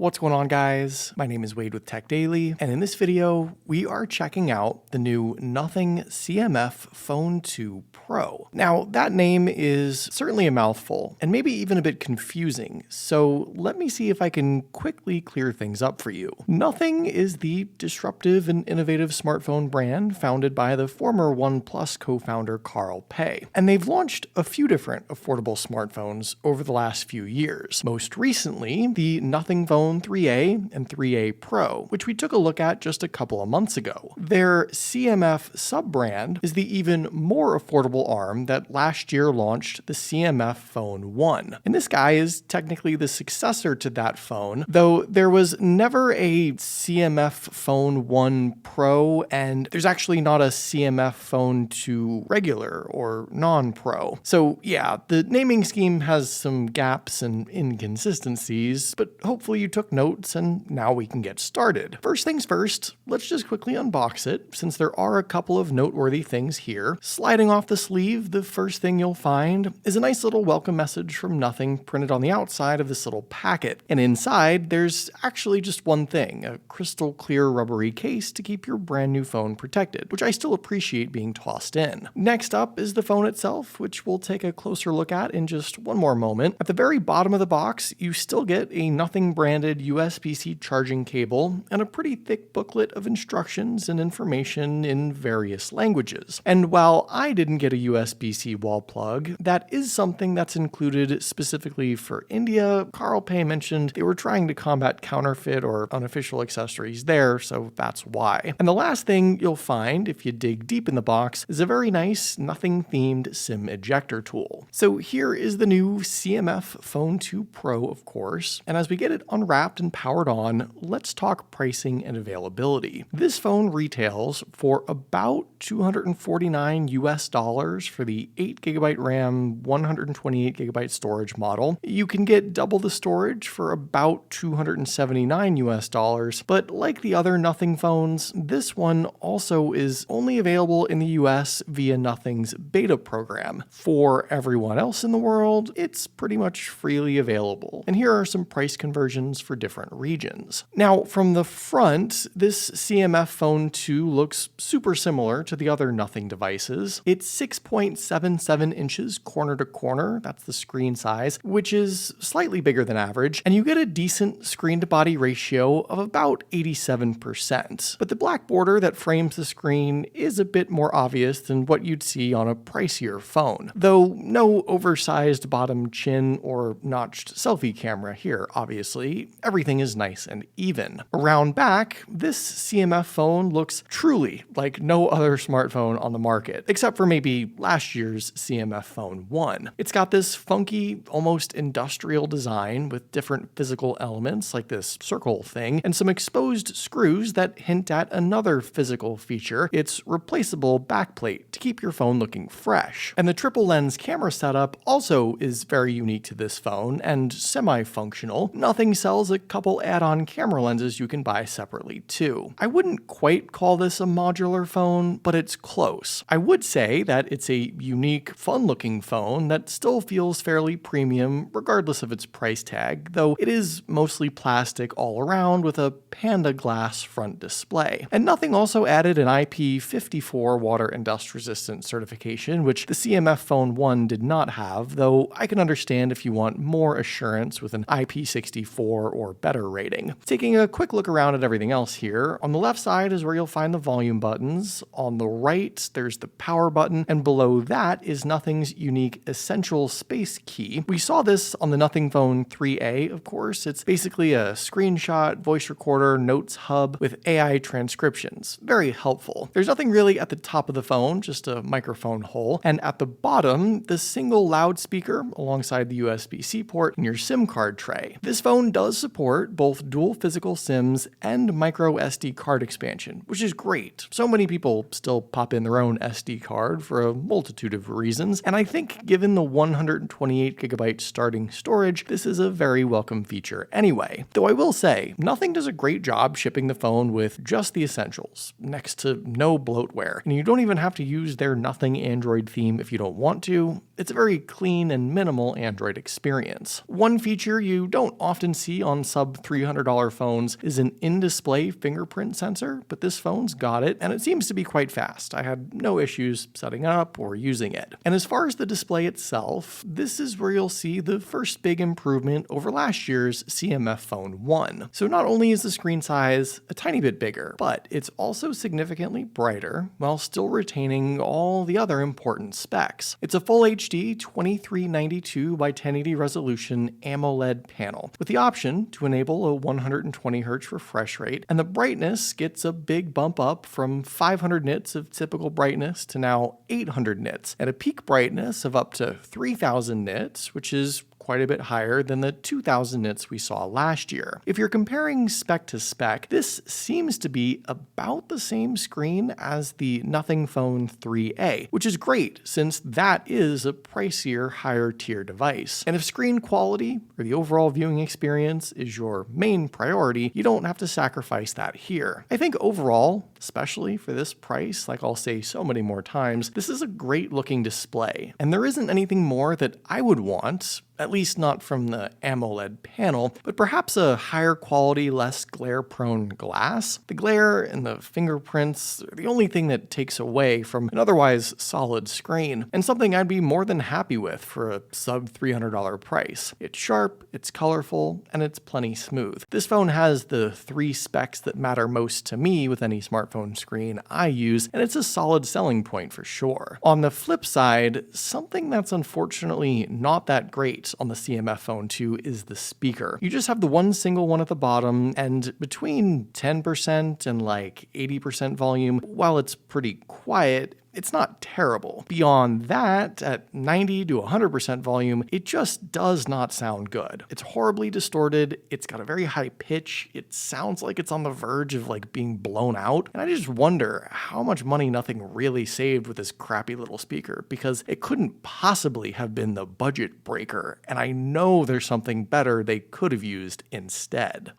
What's going on, guys? My name is Wade with Tech Daily, and in this video, we are checking out the new Nothing CMF Phone 2 Pro. Now, that name is certainly a mouthful, and maybe even a bit confusing, so let me see if I can quickly clear things up for you. Nothing is the disruptive and innovative smartphone brand founded by the former OnePlus co-founder Carl Pei, and they've launched a few different affordable smartphones over the last few years. Most recently, the Nothing Phone 3A and 3A Pro, which we took a look at just a couple of months ago. Their CMF sub-brand is the even more affordable arm that last year launched the CMF Phone 1. And this guy is technically the successor to that phone, though there was never a CMF Phone 1 Pro, and there's actually not a CMF Phone 2 regular or non-Pro. So yeah, the naming scheme has some gaps and inconsistencies, but hopefully you took notes and now we can get started. First things first, let's just quickly unbox it, since there are a couple of noteworthy things here. Sliding off the sleeve, the first thing you'll find is a nice little welcome message from Nothing printed on the outside of this little packet. And inside, there's actually just one thing, a crystal clear rubbery case to keep your brand new phone protected, which I still appreciate being tossed in. Next up is the phone itself, which we'll take a closer look at in just one more moment. At the very bottom of the box, you still get a Nothing branded USB-C charging cable and a pretty thick booklet of instructions and information in various languages. And while I didn't get a USB-C wall plug, that is something that's included specifically for India. Carl Pei mentioned they were trying to combat counterfeit or unofficial accessories there, so that's why. And the last thing you'll find, if you dig deep in the box, is a very nice Nothing-themed SIM ejector tool. So here is the new CMF Phone 2 Pro, of course, and as we get it unwrapped and powered on, let's talk pricing and availability. This phone retails for about $249 for the 8GB RAM, 128GB storage model. You can get double the storage for about $279, but like the other Nothing phones, this one also is only available in the US via Nothing's beta program. For everyone else in the world, it's pretty much freely available. And here are some price conversions for different regions. Now, from the front, this CMF Phone 2 looks super similar to the other Nothing devices. It's 6.77 inches corner to corner, that's the screen size, which is slightly bigger than average, and you get a decent screen to body ratio of about 87%. But the black border that frames the screen is a bit more obvious than what you'd see on a pricier phone, though no oversized bottom chin or notched selfie camera here, obviously. Everything is nice and even. Around back, this CMF phone looks truly like no other smartphone on the market, except for maybe last year's CMF Phone 1. It's got this funky, almost industrial design with different physical elements like this circle thing, and some exposed screws that hint at another physical feature, its replaceable backplate to keep your phone looking fresh. And the triple lens camera setup also is very unique to this phone and semi-functional. Nothing sells a couple add-on camera lenses you can buy separately too. I wouldn't quite call this a modular phone, but it's close. I would say that it's a unique, fun-looking phone that still feels fairly premium regardless of its price tag, though it is mostly plastic all around with a Panda glass front display. And Nothing also added an IP54 water and dust resistant certification, which the CMF Phone 1 did not have, though I can understand if you want more assurance with an IP64 or better rating. Taking a quick look around at everything else here, on the left side is where you'll find the volume buttons, on the right there's the power button, and below that is Nothing's unique essential space key. We saw this on the Nothing Phone 3A, of course. It's basically a screenshot, voice recorder, notes hub with AI transcriptions. Very helpful. There's nothing really at the top of the phone, just a microphone hole, and at the bottom, the single loudspeaker alongside the USB-C port and your SIM card tray. This phone does support both dual physical SIMs and micro SD card expansion, which is great. So many people still pop in their own SD card for a multitude of reasons, and I think given the 128GB starting storage, this is a very welcome feature anyway. Though I will say, Nothing does a great job shipping the phone with just the essentials, next to no bloatware, and you don't even have to use their Nothing Android theme if you don't want to. It's a very clean and minimal Android experience. One feature you don't often see on on sub $300 phones is an in-display fingerprint sensor, but this phone's got it, and it seems to be quite fast. I had no issues setting up or using it. And as far as the display itself, this is where you'll see the first big improvement over last year's CMF Phone 1. So not only is the screen size a tiny bit bigger, but it's also significantly brighter while still retaining all the other important specs. It's a full HD 2392 by 1080 resolution AMOLED panel with the option to enable a 120Hz refresh rate, and the brightness gets a big bump up from 500 nits of typical brightness to now 800 nits at a peak brightness of up to 3000 nits, which is quite a bit higher than the 2000 nits we saw last year. If you're comparing spec to spec, this seems to be about the same screen as the Nothing Phone 3A, which is great since that is a pricier, higher tier device. And if screen quality or the overall viewing experience is your main priority, you don't have to sacrifice that here. I think overall, especially for this price, like I'll say so many more times, this is a great looking display. And there isn't anything more that I would want, at least not from the AMOLED panel, but perhaps a higher quality, less glare-prone glass. The glare and the fingerprints are the only thing that takes away from an otherwise solid screen, and something I'd be more than happy with for a sub $300 price. It's sharp, it's colorful, and it's plenty smooth. This phone has the 3 specs that matter most to me with any smartphone screen I use, and it's a solid selling point for sure. On the flip side, something that's unfortunately not that great on the CMF Phone 2 is the speaker. You just have the one single one at the bottom, and between 10% and like 80% volume, while it's pretty quiet, it's not terrible. Beyond that, at 90 to 100% volume, it just does not sound good. It's horribly distorted, it's got a very high pitch, it sounds like it's on the verge of like being blown out, and I just wonder how much money Nothing really saved with this crappy little speaker, because it couldn't possibly have been the budget breaker, and I know there's something better they could have used instead.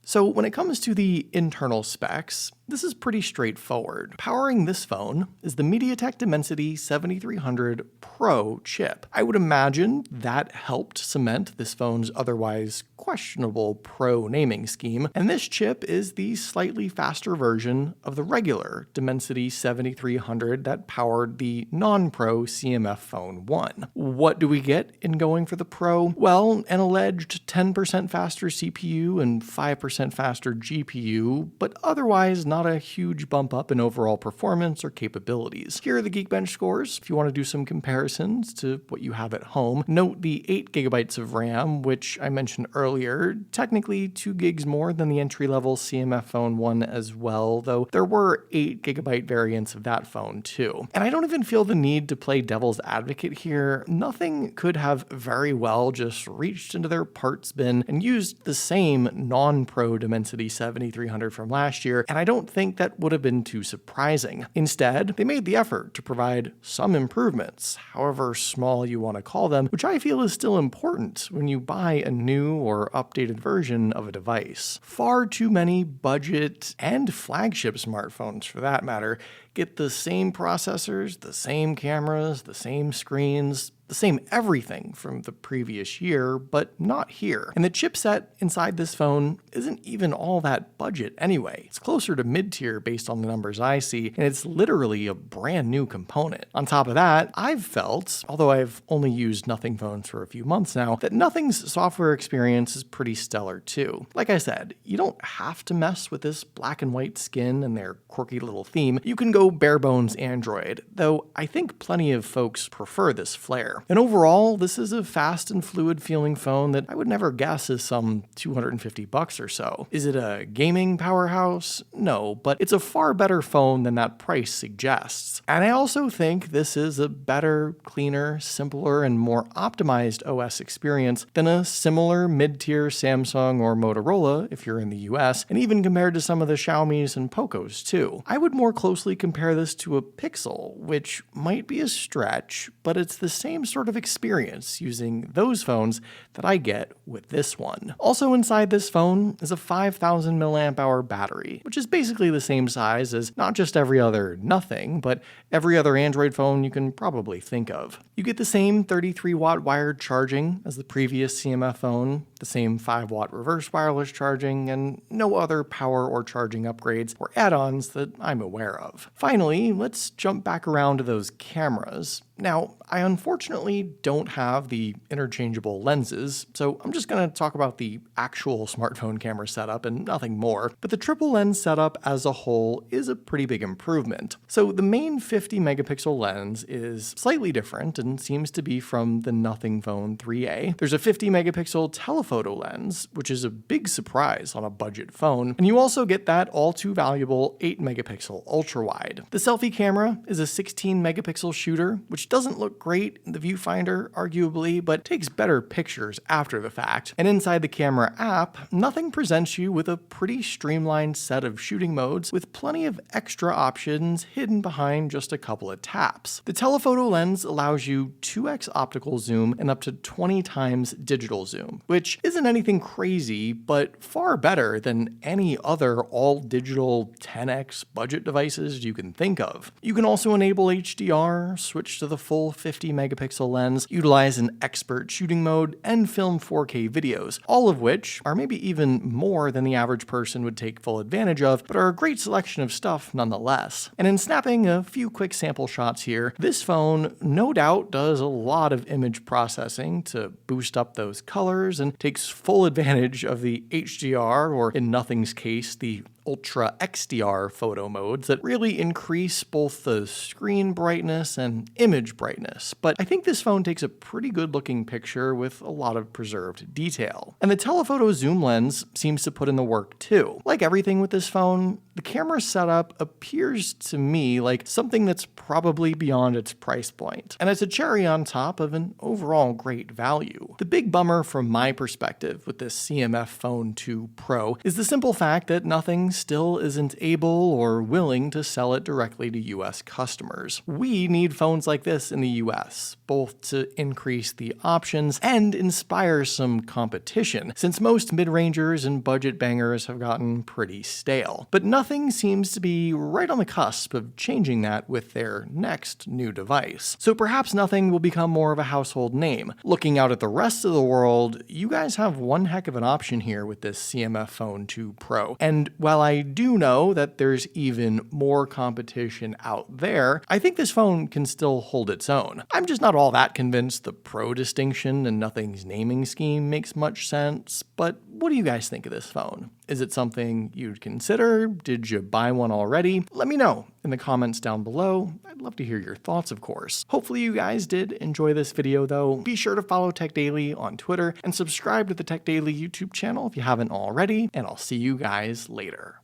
So when it comes to the internal specs, this is pretty straightforward. Powering this phone is the MediaTek Dimensity 7300 Pro chip. I would imagine that helped cement this phone's otherwise questionable Pro naming scheme, and this chip is the slightly faster version of the regular Dimensity 7300 that powered the non-Pro CMF Phone 1. What do we get in going for the Pro? Well, an alleged 10% faster CPU and 5% faster GPU, but otherwise not a huge bump up in overall performance or capabilities. Here are the Geekbench scores if you want to do some comparisons to what you have at home. Note the 8GB of RAM, which I mentioned earlier, technically 2 gigs more than the entry-level CMF Phone 1 as well, though there were 8GB variants of that phone too. And I don't even feel the need to play devil's advocate here. Nothing could have very well just reached into their parts bin and used the same non-Pro Dimensity 7300 from last year, and I don't think that would have been too surprising. Instead, they made the effort to provide some improvements, however small you want to call them, which I feel is still important when you buy a new or updated version of a device. Far too many budget and flagship smartphones, for that matter, get the same processors, the same cameras, the same screens, the same everything from the previous year, but not here. And the chipset inside this phone isn't even all that budget anyway. It's closer to mid-tier based on the numbers I see, and it's literally a brand new component. On top of that, I've felt, although I've only used Nothing phones for a few months now, that Nothing's software experience is pretty stellar too. Like I said, you don't have to mess with this black and white skin and their quirky little theme. You can go bare bones Android, though I think plenty of folks prefer this flair. And overall, this is a fast and fluid feeling phone that I would never guess is some $250 or so. Is it a gaming powerhouse? No, but it's a far better phone than that price suggests. And I also think this is a better, cleaner, simpler, and more optimized OS experience than a similar mid-tier Samsung or Motorola if you're in the US, and even compared to some of the Xiaomis and Pocos too. I would more closely compare this to a Pixel, which might be a stretch, but it's the same sort of experience using those phones that I get with this one. Also inside this phone is a 5000 milliamp hour battery, which is basically the same size as not just every other Nothing, but every other Android phone you can probably think of. You get the same 33-watt wired charging as the previous CMF phone, the same 5-watt reverse wireless charging, and no other power or charging upgrades or add-ons that I'm aware of. Finally, let's jump back around to those cameras. Now, I unfortunately don't have the interchangeable lenses, so I'm just going to talk about the actual smartphone camera setup and nothing more, but the triple lens setup as a whole is a pretty big improvement. So the main 50 megapixel lens is slightly different and seems to be from the Nothing Phone 3A. There's a 50 megapixel telephoto lens, which is a big surprise on a budget phone, and you also get that all too valuable 8 megapixel ultra wide. The selfie camera is a 16 megapixel shooter, which doesn't look great in the viewfinder, arguably, but takes better pictures after the fact. And inside the camera app, Nothing presents you with a pretty streamlined set of shooting modes with plenty of extra options hidden behind just a couple of taps. The telephoto lens allows you 2x optical zoom and up to 20 times digital zoom, which isn't anything crazy, but far better than any other all-digital 10x budget devices you can think of. You can also enable HDR, switch to the full 50 megapixel lens, utilize an expert shooting mode, and film 4K videos, all of which are maybe even more than the average person would take full advantage of, but are a great selection of stuff nonetheless. And in snapping a few quick sample shots here, this phone no doubt does a lot of image processing to boost up those colors and takes full advantage of the HDR, or in Nothing's case, the Ultra XDR photo modes that really increase both the screen brightness and image brightness. But I think this phone takes a pretty good looking picture with a lot of preserved detail. And the telephoto zoom lens seems to put in the work too. Like everything with this phone, the camera setup appears to me like something that's probably beyond its price point, and it's a cherry on top of an overall great value. The big bummer from my perspective with this CMF Phone 2 Pro is the simple fact that Nothing still isn't able or willing to sell it directly to US customers. We need phones like this in the US, both to increase the options and inspire some competition, since most mid-rangers and budget bangers have gotten pretty stale. But Nothing seems to be right on the cusp of changing that with their next new device. So perhaps Nothing will become more of a household name. Looking out at the rest of the world, you guys have one heck of an option here with this CMF Phone 2 Pro. And while I do know that there's even more competition out there, I think this phone can still hold its own. I'm just not all that convinced the Pro distinction and Nothing's naming scheme makes much sense, but what do you guys think of this phone? Is it something you'd consider? Did you buy one already? Let me know in the comments down below. I'd love to hear your thoughts, of course. Hopefully you guys did enjoy this video though. Be sure to follow Tech Daily on Twitter and subscribe to the Tech Daily YouTube channel if you haven't already, and I'll see you guys later.